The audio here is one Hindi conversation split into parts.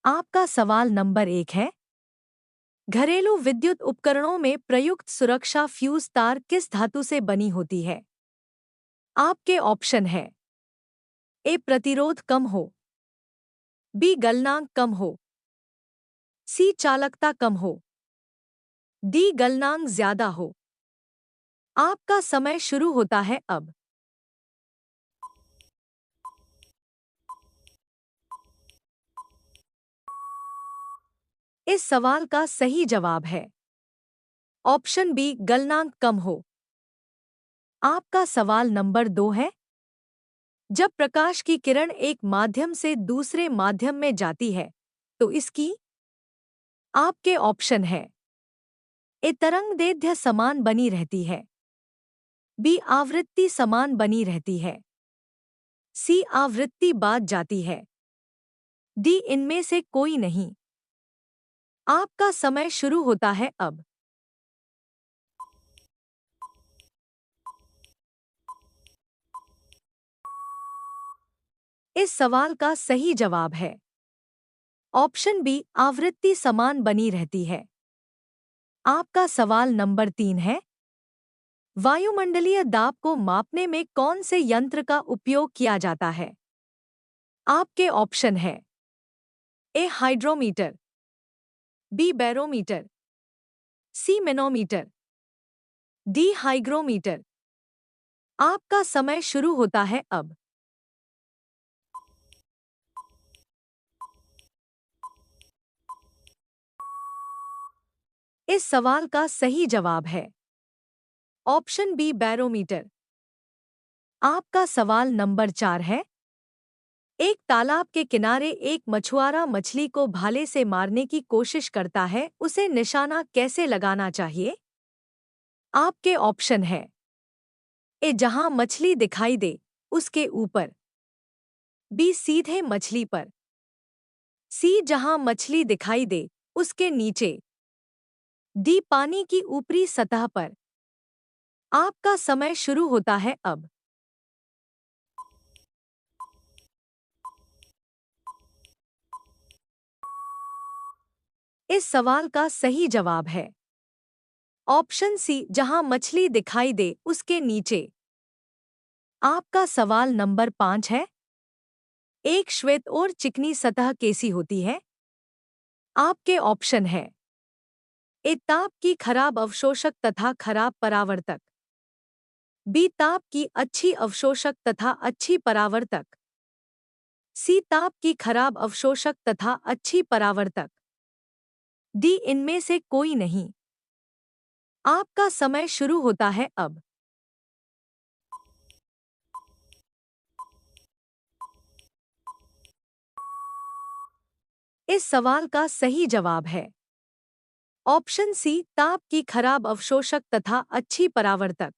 आपका सवाल नंबर 1 है। घरेलू विद्युत उपकरणों में प्रयुक्त सुरक्षा फ्यूज तार किस धातु से बनी होती है? आपके ऑप्शन है। ए प्रतिरोध कम हो, बी गलनांक कम हो, सी चालकता कम हो, डी गलनांक ज्यादा हो। आपका समय शुरू होता है अब। इस सवाल का सही जवाब है ऑप्शन बी गलनांक कम हो। आपका सवाल नंबर 2 है। जब प्रकाश की किरण एक माध्यम से दूसरे माध्यम में जाती है तो इसकी आपके ऑप्शन है। ए तरंगदैर्घ्य समान बनी रहती है, बी आवृत्ति समान बनी रहती है, सी आवृत्ति बाद जाती है, डी इनमें से कोई नहीं। आपका समय शुरू होता है अब। इस सवाल का सही जवाब है ऑप्शन बी आवृत्ति समान बनी रहती है। आपका सवाल नंबर 3 है। वायुमंडलीय दाब को मापने में कौन से यंत्र का उपयोग किया जाता है? आपके ऑप्शन है। ए हाइड्रोमीटर, बी बैरोमीटर, सी मैनोमीटर, डी हाइग्रोमीटर। आपका समय शुरू होता है अब। इस सवाल का सही जवाब है ऑप्शन बी बैरोमीटर। आपका सवाल नंबर 4 है। एक तालाब के किनारे एक मछुआरा मछली को भाले से मारने की कोशिश करता है, उसे निशाना कैसे लगाना चाहिए? आपके ऑप्शन है। ए जहां मछली दिखाई दे उसके ऊपर, बी सीधे मछली पर, सी जहां मछली दिखाई दे उसके नीचे, डी पानी की ऊपरी सतह पर। आपका समय शुरू होता है अब। इस सवाल का सही जवाब है ऑप्शन सी जहां मछली दिखाई दे उसके नीचे। आपका सवाल नंबर 5 है। एक श्वेत और चिकनी सतह कैसी होती है? आपके ऑप्शन है। ए ताप की खराब अवशोषक तथा खराब परावर्तक, बी ताप की अच्छी अवशोषक तथा अच्छी परावर्तक, सी ताप की खराब अवशोषक तथा अच्छी परावर्तक, डी इनमें से कोई नहीं। आपका समय शुरू होता है अब। इस सवाल का सही जवाब है ऑप्शन सी ताप की खराब अवशोषक तथा अच्छी परावर्तक।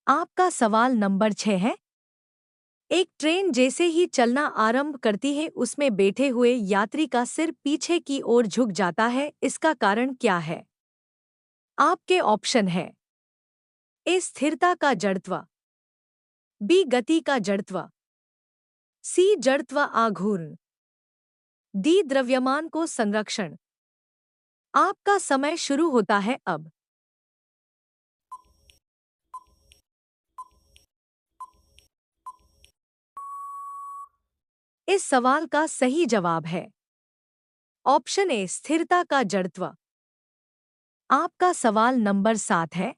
आपका सवाल नंबर 6 है। एक ट्रेन जैसे ही चलना आरंभ करती है उसमें बैठे हुए यात्री का सिर पीछे की ओर झुक जाता है, इसका कारण क्या है? आपके ऑप्शन है। ए स्थिरता का जड़त्व, बी गति का जड़त्व, सी जड़त्व आघूर्ण, डी द्रव्यमान को संरक्षण। आपका समय शुरू होता है अब। इस सवाल का सही जवाब है ऑप्शन ए स्थिरता का जड़त्व। आपका सवाल नंबर 7 है।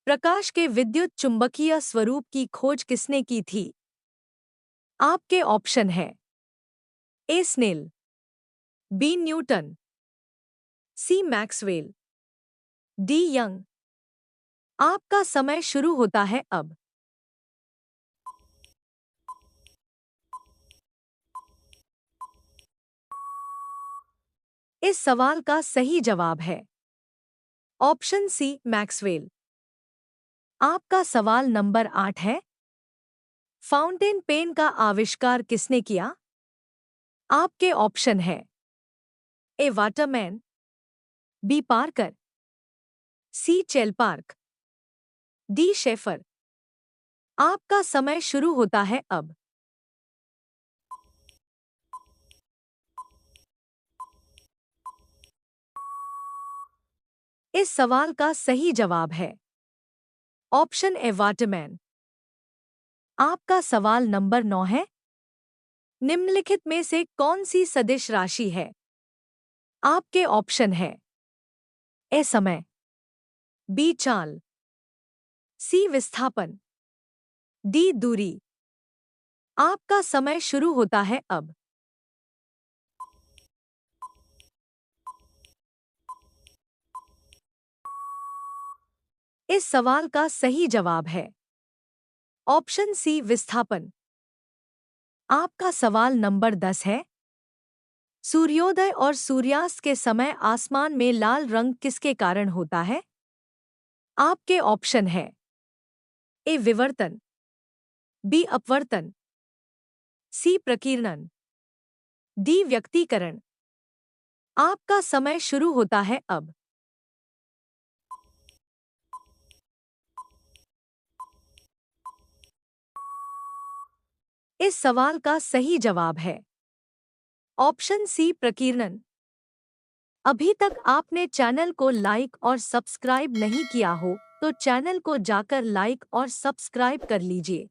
प्रकाश के विद्युत चुंबकीय स्वरूप की खोज किसने की थी? आपके ऑप्शन है। ए स्नेल, बी न्यूटन, सी मैक्सवेल, डी यंग। आपका समय शुरू होता है अब। इस सवाल का सही जवाब है ऑप्शन सी मैक्सवेल। आपका सवाल नंबर 8 है। फाउंटेन पेन का आविष्कार किसने किया? आपके ऑप्शन है। ए वाटरमैन, बी पार्कर, सी चेलपार्क, डी शेफर। आपका समय शुरू होता है अब। इस सवाल का सही जवाब है ऑप्शन ए वाटरमैन। आपका सवाल नंबर 9 है। निम्नलिखित में से कौन सी सदिश राशि है? आपके ऑप्शन है ए समय, बी चाल, सी विस्थापन, डी दूरी। आपका समय शुरू होता है अब। इस सवाल का सही जवाब है ऑप्शन सी विस्थापन। आपका सवाल नंबर 10 है। सूर्योदय और सूर्यास्त के समय आसमान में लाल रंग किसके कारण होता है? आपके ऑप्शन है ए विवर्तन, बी अपवर्तन, सी प्रकीर्णन, डी व्यक्तीकरण। आपका समय शुरू होता है अब। इस सवाल का सही जवाब है ऑप्शन सी प्रकीर्णन। अभी तक आपने चैनल को लाइक और सब्सक्राइब नहीं किया हो तो चैनल को जाकर लाइक और सब्सक्राइब कर लीजिए।